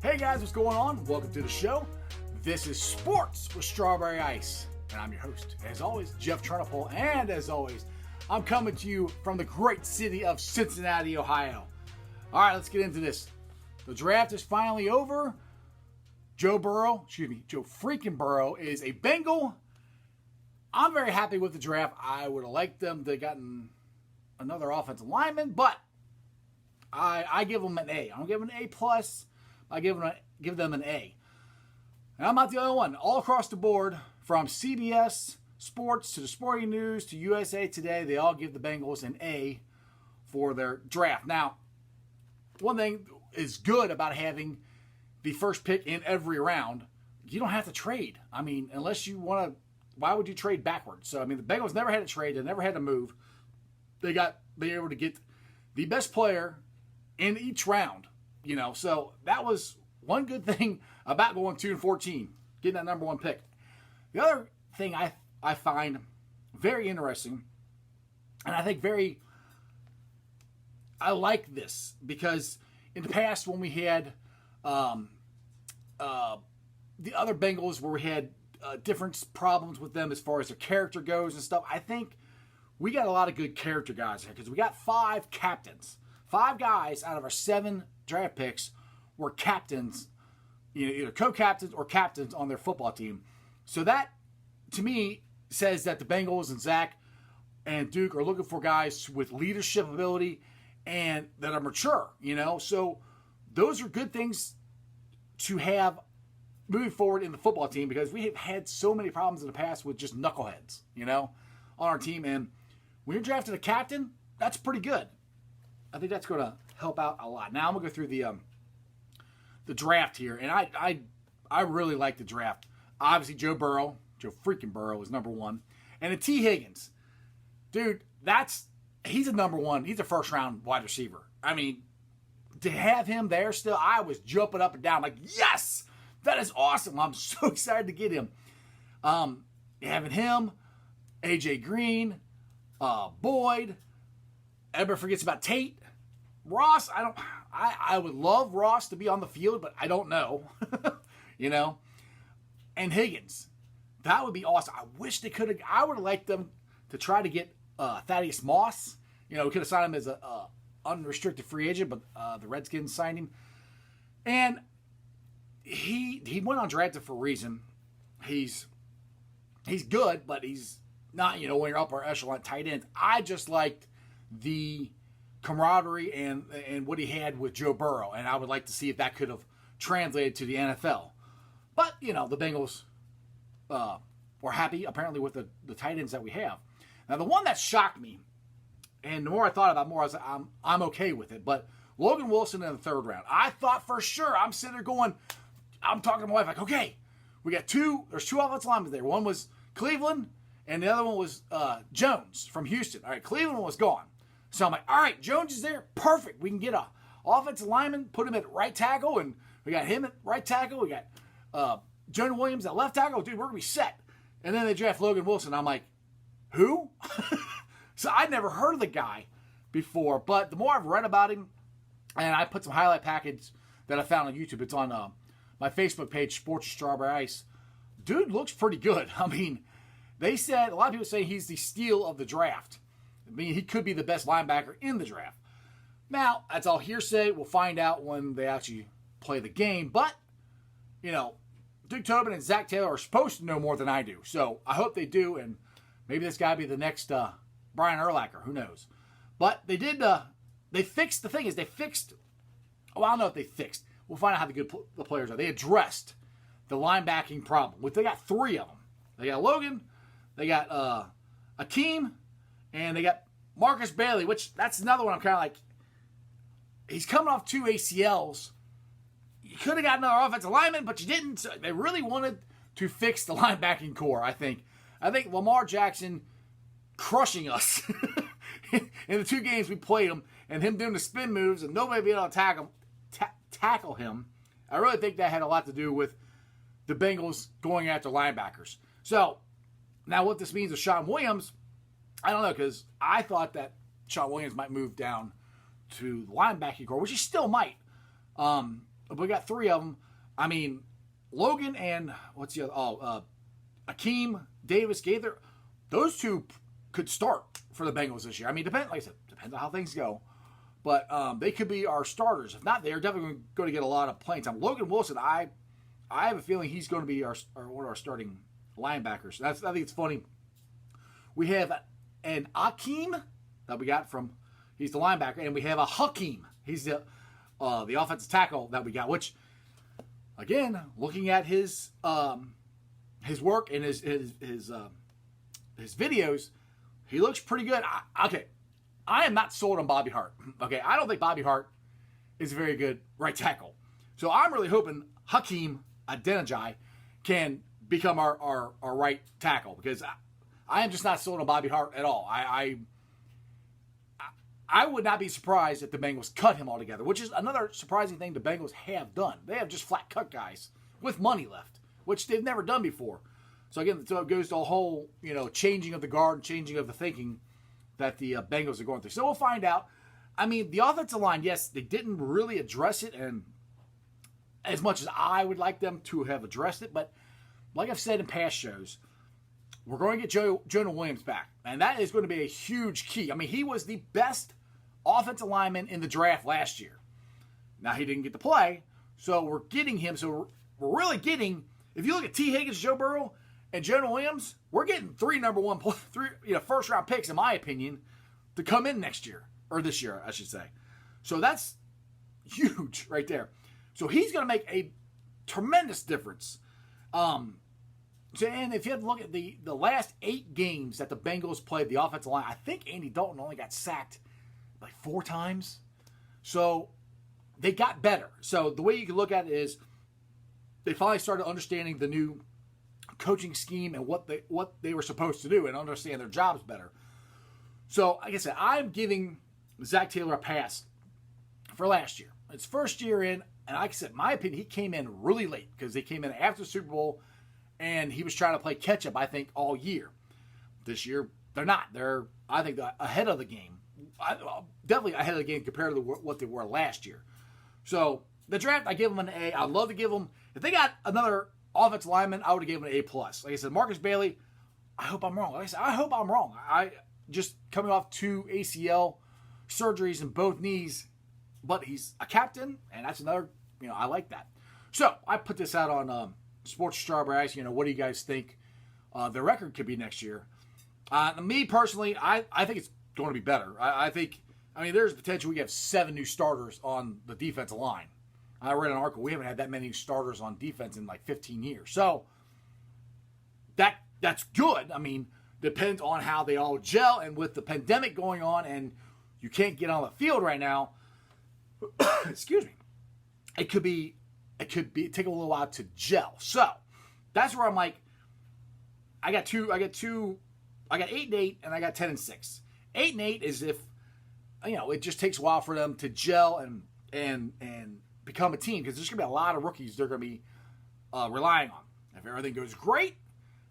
Hey guys, what's going on? Welcome to the show. This is Sports with Strawberry Ice, and I'm your host, as always, Jeff Turnipole, and as always, I'm coming to you from the great city of Cincinnati, Ohio. All right, let's get into this. The draft is finally over. Joe freaking Burrow is a Bengal. I'm very happy with the draft. I would have liked them to have gotten another offensive lineman, but I give them an A. I don't give them an A+. I give them an A. And I'm not the only one. All across the board, from CBS Sports to the Sporting News to USA Today, they all give the Bengals an A for their draft. Now, one thing is good about having the first pick in every round. You don't have to trade. I mean, unless you want to, why would you trade backwards? So, I mean, the Bengals never had to trade. They never had to move. They were able to get the best player in each round. You know, so that was one good thing about going 2-14, getting that number one pick. The other thing I find very interesting, and I think I like this, because in the past when we had the other Bengals where we had different problems with them as far as their character goes and stuff, I think we got a lot of good character guys here, because we got 5 captains. 5 guys out of our 7 draft picks were captains, either co-captains or captains on their football team. So that, to me, says that the Bengals and Zach and Duke are looking for guys with leadership ability and that are mature, So those are good things to have moving forward in the football team, because we have had so many problems in the past with just knuckleheads, on our team. And when you're drafting a captain, that's pretty good. I think that's going to help out a lot. Now I'm going to go through the draft here, and I really like the draft. Obviously, Joe freaking Burrow is number 1, and then T. Higgins, dude, he's a number 1. He's a first round wide receiver. I mean, to have him there still, I was jumping up and down like, yes, that is awesome. I'm so excited to get him. Having him, AJ Green, Boyd. Everybody forgets about Tate. Ross, I would love Ross to be on the field, but I don't know. And Higgins. That would be awesome. I wish they could have. I would have liked them to try to get Thaddeus Moss. We could have signed him as a unrestricted free agent, but the Redskins signed him. And he went undrafted for a reason. He's good, but he's not, when you're upper echelon tight end. I just liked the camaraderie and what he had with Joe Burrow, and I would like to see if that could have translated to the NFL. But, the Bengals were happy, apparently, with the tight ends that we have. Now, the one that shocked me, and the more I thought about it, more I was like, I'm okay with it, but Logan Wilson in the 3rd round. I thought for sure, I'm sitting there going, I'm talking to my wife, like, okay, we got there's 2 offensive linemen there. One was Cleveland, and the other one was Jones from Houston. All right, Cleveland was gone. So I'm like, all right, Jones is there. Perfect. We can get a offensive lineman, put him at right tackle, and we got him at right tackle. We got Jonah Williams at left tackle. Dude, we're going to be set. And then they draft Logan Wilson. I'm like, who? So I'd never heard of the guy before, but the more I've read about him, and I put some highlight package that I found on YouTube. It's on my Facebook page, Sports with Strawberry Ice. Dude looks pretty good. I mean, they said, a lot of people say he's the steal of the draft. I mean, he could be the best linebacker in the draft. Now, that's all hearsay. We'll find out when they actually play the game. But, Duke Tobin and Zach Taylor are supposed to know more than I do. So I hope they do, and maybe this guy will be the next Brian Urlacher. Who knows? But they did, they fixed, the thing is, I don't know if they fixed. We'll find out how good the players are. They addressed the linebacking problem. They got 3 of them. They got Logan, they got Akeem, and they got Marcus Bailey, which that's another one I'm kind of like, he's coming off 2 ACLs. You could have got another offensive lineman, but you didn't. So they really wanted to fix the linebacking core, I think. I think Lamar Jackson crushing us in the 2 games we played him, and him doing the spin moves and nobody being able to tackle him. I really think that had a lot to do with the Bengals going after linebackers. So, now what this means with Sean Williams, I don't know, because I thought that Sean Williams might move down to the linebacking core, which he still might. we got three of them. I mean, Logan and what's the other? Akeem Davis Gaither. Those two could start for the Bengals this year. I mean, like I said, depends on how things go. But they could be our starters. If not, they're definitely going to get a lot of playing time. Logan Wilson, I have a feeling he's going to be one of our starting linebackers. I think it's funny. We have an Akeem that we got from, he's the linebacker, and we have a Hakeem. He's the offensive tackle that we got. Which, again, looking at his work and his videos, he looks pretty good. I am not sold on Bobby Hart. Okay, I don't think Bobby Hart is a very good right tackle. So I'm really hoping Hakeem Adeniji can become our right tackle, because I am just not sold on Bobby Hart at all. I would not be surprised if the Bengals cut him altogether, which is another surprising thing the Bengals have done. They have just flat cut guys with money left, which they've never done before. So again, it goes to a whole, changing of the guard and changing of the thinking that the Bengals are going through. So we'll find out. I mean, the offensive line, yes, they didn't really address it, and as much as I would like them to have addressed it, but like I've said in past shows, we're going to get Jonah Williams back, and that is going to be a huge key. I mean, he was the best offensive lineman in the draft last year. Now, he didn't get to play, so we're getting him. So we're really getting, if you look at T. Higgins, Joe Burrow, and Jonah Williams, we're getting three first-round picks, in my opinion, to come in next year, or this year, I should say. So that's huge right there. So he's going to make a tremendous difference. And if you have to look at the last 8 games that the Bengals played, the offensive line, I think Andy Dalton only got sacked like 4 times. So they got better. So the way you can look at it is they finally started understanding the new coaching scheme and what they were supposed to do and understand their jobs better. So, like I said, I'm giving Zach Taylor a pass for last year. It's first year in, and like I said, in my opinion, he came in really late because they came in after the Super Bowl, and he was trying to play catch-up, I think, all year. This year, they're not. They're, I think, ahead of the game. Definitely ahead of the game compared to what they were last year. So, the draft, I give them an A. I'd love to give them, if they got another offensive lineman, I would have given him an A+. Like I said, Marcus Bailey, I hope I'm wrong. Like I said, I hope I'm wrong. I just coming off 2 ACL surgeries in both knees, but he's a captain, and that's another, I like that. So, I put this out on Sports Strawberry Ice. What do you guys think the record could be next year? Me, personally, I think it's going to be better. I think, there's potential we have 7 new starters on the defensive line. I read an article, we haven't had that many starters on defense in like 15 years. So, that's good. Depends on how they all gel, and with the pandemic going on and you can't get on the field right now, excuse me, it could take a little while to gel. So, that's where I'm like, I got 8-8, and I got 10-6. 8-8 is if, it just takes a while for them to gel and become a team, because there's going to be a lot of rookies they're going to be relying on. If everything goes great,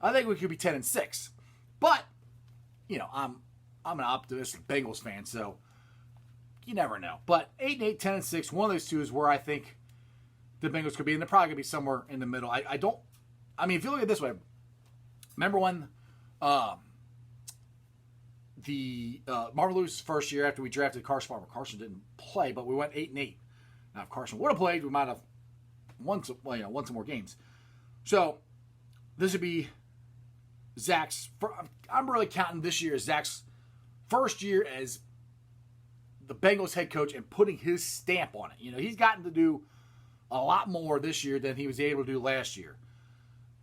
I think we could be 10-6. But, I'm an optimistic Bengals fan, so you never know. But 8-8, 10-6, one of those two is where I think the Bengals could be, and they're probably going to be somewhere in the middle. If you look at it this way, remember when Marvin Lewis' first year after we drafted Carson Palmer, Carson didn't play, but we went 8-8. Now, if Carson would have played, we might have won some more games. So, this would be Zach's, I'm really counting this year as Zach's first year as the Bengals head coach and putting his stamp on it. He's gotten to do a lot more this year than he was able to do last year.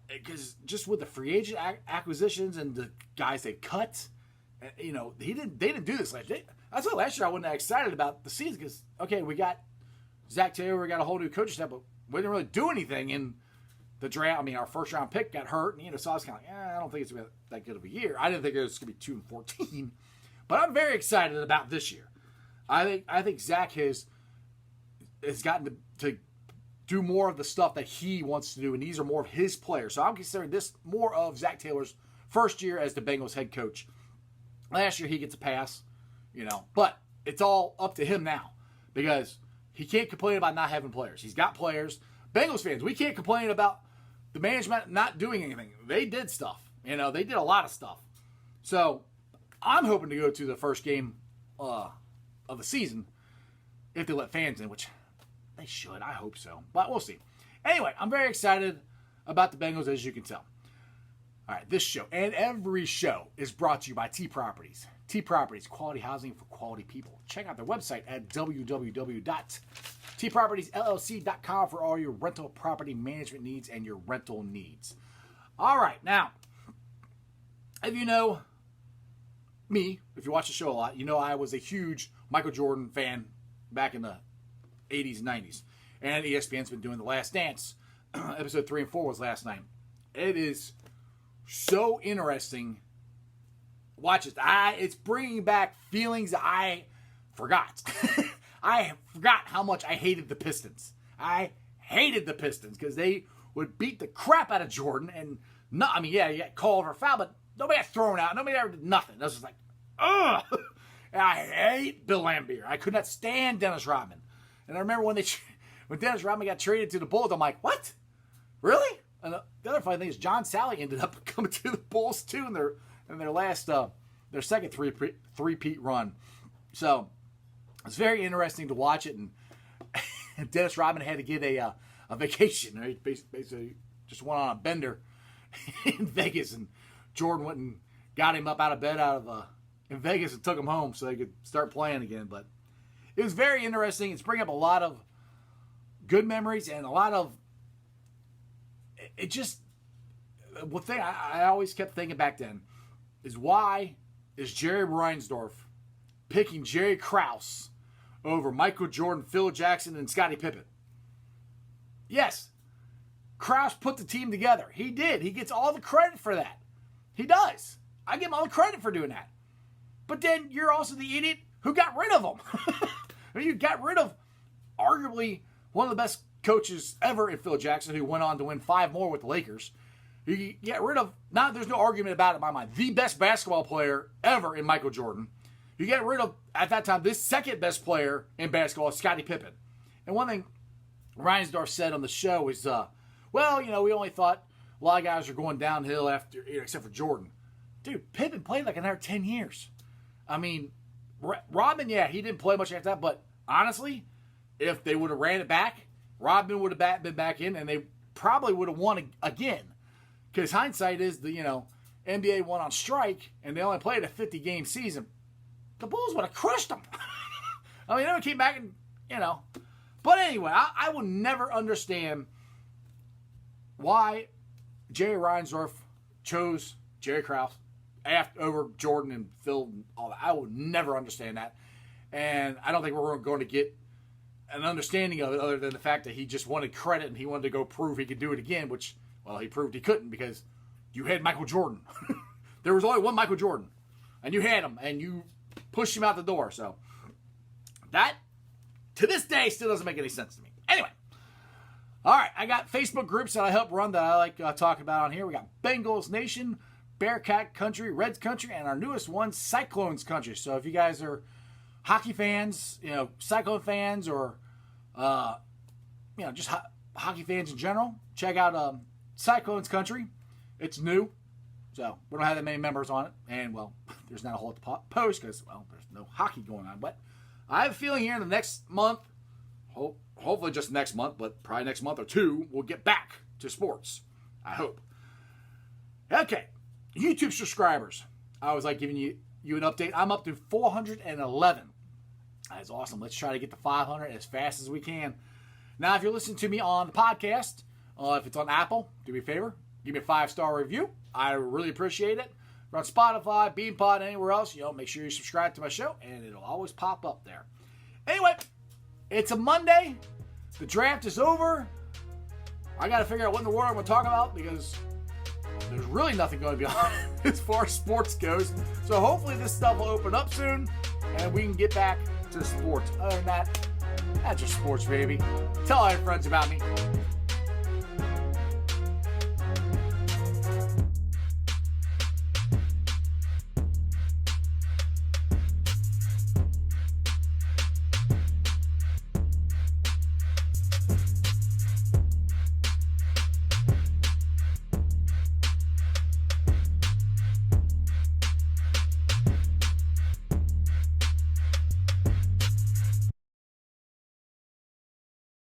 Because just with the free agent acquisitions and the guys they cut, they didn't do this last year. That's why last year I wasn't that excited about the season, because, okay, we got Zach Taylor, we got a whole new coaching staff, but we didn't really do anything in the draft. Our first round pick got hurt, and so I was kind of like, I don't think it's going to be that good of a year. I didn't think it was going to be 2-14, but I'm very excited about this year. I think Zach has gotten to do more of the stuff that he wants to do, and these are more of his players. So I'm considering this more of Zach Taylor's first year as the Bengals head coach. Last year he gets a pass, but it's all up to him now, because he can't complain about not having players. He's got players. Bengals fans, we can't complain about the management not doing anything. They did stuff. They did a lot of stuff. So I'm hoping to go to the first game of the season if they let fans in, which they should. I hope so. But we'll see. Anyway, I'm very excited about the Bengals, as you can tell. All right, this show and every show is brought to you by T Properties. T Properties, quality housing for quality people. Check out their website at www.tpropertiesllc.com for all your rental property management needs and your rental needs. All right, now, if you know me, if you watch the show a lot, you know I was a huge Michael Jordan fan back in the 80s and 90s. And ESPN's been doing The Last Dance. Episode 3 and 4 was last night. It is so interesting. Watch it. It's bringing back feelings I forgot. I forgot how much I hated the Pistons. I hated the Pistons because they would beat the crap out of Jordan. And you got called for a foul, but nobody got thrown out. Nobody ever did nothing. I was just like, ugh. And I hate Bill Laimbeer. I could not stand Dennis Rodman. And I remember when Dennis Rodman got traded to the Bulls, I'm like, what? Really? And the other funny thing is John Sally ended up coming to the Bulls too in their last their second three-peat run. So it's very interesting to watch it. And Dennis Rodman had to get a vacation. Right? Basically, just went on a bender in Vegas, and Jordan went and got him up out of bed in Vegas and took him home so they could start playing again. But it was very interesting. It's bringing up a lot of good memories and a lot of one thing I always kept thinking back then is, why is Jerry Reinsdorf picking Jerry Krause over Michael Jordan, Phil Jackson, and Scottie Pippen? Yes, Krause put the team together. He did. He gets all the credit for that. He does. I give him all the credit for doing that. But then you're also the idiot who got rid of him. You got rid of arguably one of the best coaches ever in Phil Jackson, who went on to win 5 more with the Lakers. You get rid of, now there's no argument about it in my mind, the best basketball player ever in Michael Jordan. You get rid of, at that time, this second best player in basketball, Scottie Pippen. And one thing Reinsdorf said on the show is, we only thought a lot of guys are going downhill after, except for Jordan. Dude, Pippen played like another 10 years. I mean, Rodman, he didn't play much after that, but honestly, if they would have ran it back, Rodman would have been back in, and they probably would have won again. Because hindsight is the NBA went on strike, and they only played a 50-game season. The Bulls would have crushed them. I mean, they came back and, But anyway, I will never understand why Jerry Reinsdorf chose Jerry Krause over Jordan and Phil and all that. I will never understand that. And I don't think we're going to get an understanding of it, other than the fact that he just wanted credit and he wanted to go prove he could do it again, which, he proved he couldn't, because you had Michael Jordan. There was only one Michael Jordan, and you had him, and you pushed him out the door. So that, to this day, still doesn't make any sense to me. Anyway, all right, I got Facebook groups that I help run that I like talking about on here. We got Bengals Nation, Bearcat Country, Reds Country, and our newest one, Cyclones Country. So if you guys are hockey fans, Cyclone fans, or just hockey fans in general, check out Cyclones Country. It's new, so we don't have that many members on it, and there's not a whole lot to post because there's no hockey going on. But I have a feeling here in the next month, hopefully just next month, but probably next month or two, we'll get back to sports. I hope. Okay, YouTube subscribers. I always like giving you an update. I'm up to 411. That's awesome. Let's try to get to 500 as fast as we can. Now, if you're listening to me on the podcast, if it's on Apple, do me a favor, give me a 5-star review. I really appreciate it. If you're on Spotify, Beanpod, anywhere else, make sure you subscribe to my show, and it'll always pop up there. Anyway, it's a Monday. The draft is over. I got to figure out what in the world I'm going to talk about, because there's really nothing going to be on as far as sports goes. So hopefully this stuff will open up soon, and we can get back to the sports. Other than that, that's your sports, baby. Tell all your friends about me.